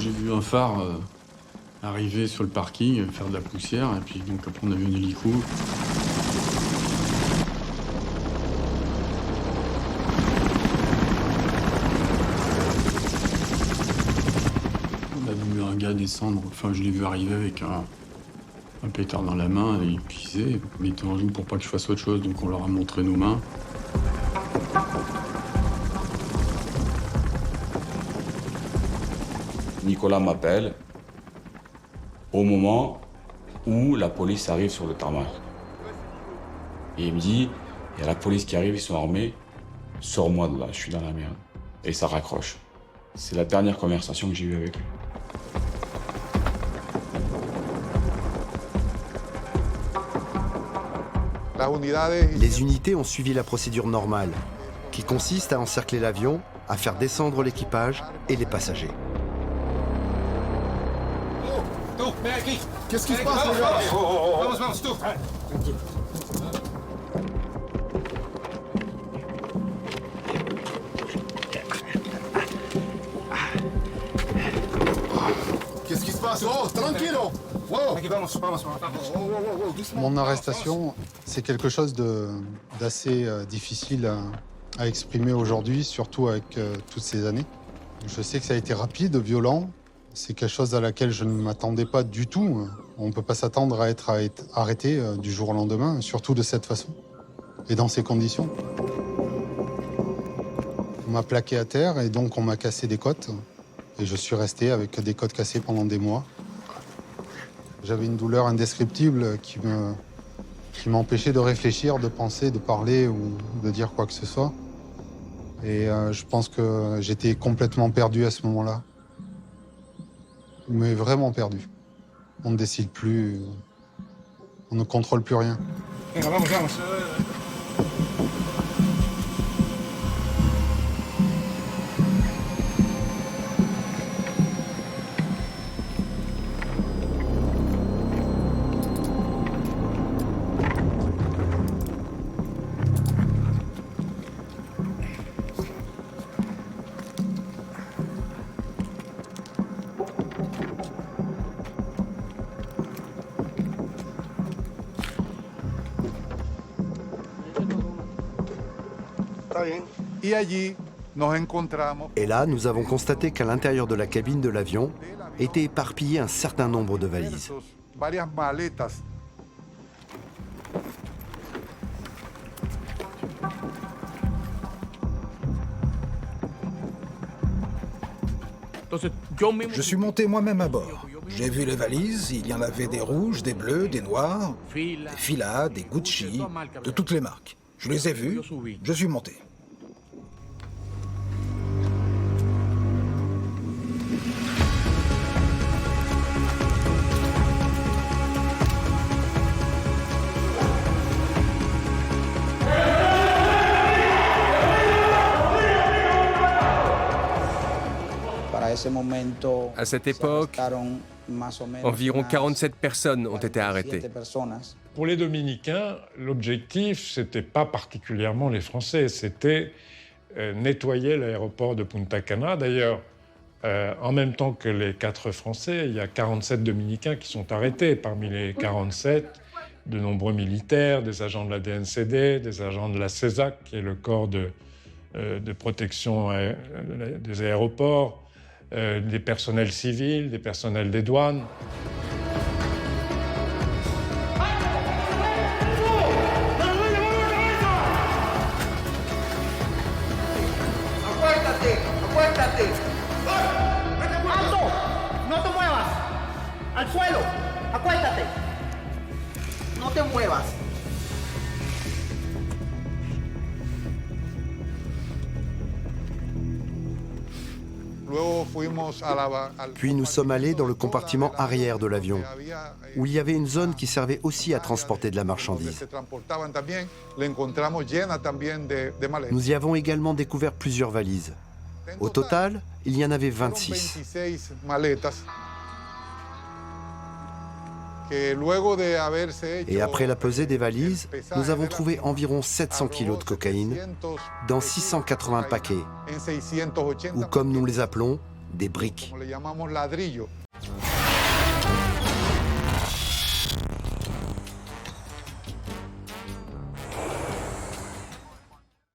j'ai vu un phare arriver sur le parking, faire de la poussière, et puis donc après on a vu un hélico. On a vu un gars descendre, enfin je l'ai vu arriver avec un pétard dans la main, et il pisait, il était en joue pour pas que je fasse autre chose, donc on leur a montré nos mains. Nicolas m'appelle au moment où la police arrive sur le tarmac. Et il me dit, il y a la police qui arrive, ils sont armés, sors-moi de là, je suis dans la merde. Et ça raccroche. C'est la dernière conversation que j'ai eue avec lui. Les unités ont suivi la procédure normale, qui consiste à encercler l'avion, à faire descendre l'équipage et les passagers. Qu'est-ce qui se passe, les gars? Qu'est-ce qui se passe? Oh, tranquilo! Mon arrestation, c'est quelque chose d'assez difficile à exprimer aujourd'hui, surtout avec toutes ces années. Je sais que ça a été rapide, violent. C'est quelque chose à laquelle je ne m'attendais pas du tout. On ne peut pas s'attendre à être arrêté du jour au lendemain, surtout de cette façon et dans ces conditions. On m'a plaqué à terre et donc on m'a cassé des côtes. Et je suis resté avec des côtes cassées pendant des mois. J'avais une douleur indescriptible qui m'empêchait de réfléchir, de penser, de parler ou de dire quoi que ce soit. Et je pense que j'étais complètement perdu à ce moment-là. Mais vraiment perdu. On ne décide plus, on ne contrôle plus rien. Et là, nous avons constaté qu'à l'intérieur de la cabine de l'avion étaient éparpillés un certain nombre de valises. Je suis monté moi-même à bord. J'ai vu les valises, il y en avait des rouges, des bleus, des noirs, des Fila, des Gucci, de toutes les marques. Je les ai vus, je suis monté. À cette époque, environ 47 personnes ont été arrêtées. Pour les Dominicains, l'objectif, c'était pas particulièrement les Français, c'était nettoyer l'aéroport de Punta Cana. D'ailleurs, en même temps que les 4 Français, il y a 47 Dominicains qui sont arrêtés. Parmi les 47, de nombreux militaires, des agents de la DNCD, des agents de la CESAC, qui est le corps de protection des aéroports, des personnels civils, des personnels des douanes. ¡Al suelo! ¡Acuéstate! ¡No te muevas! Puis nous sommes allés dans le compartiment arrière de l'avion, où il y avait une zone qui servait aussi à transporter de la marchandise. Nous y avons également découvert plusieurs valises. Au total, il y en avait 26. Et après la pesée des valises, nous avons trouvé environ 700 kilos de cocaïne dans 680 paquets, ou comme nous les appelons, des briques.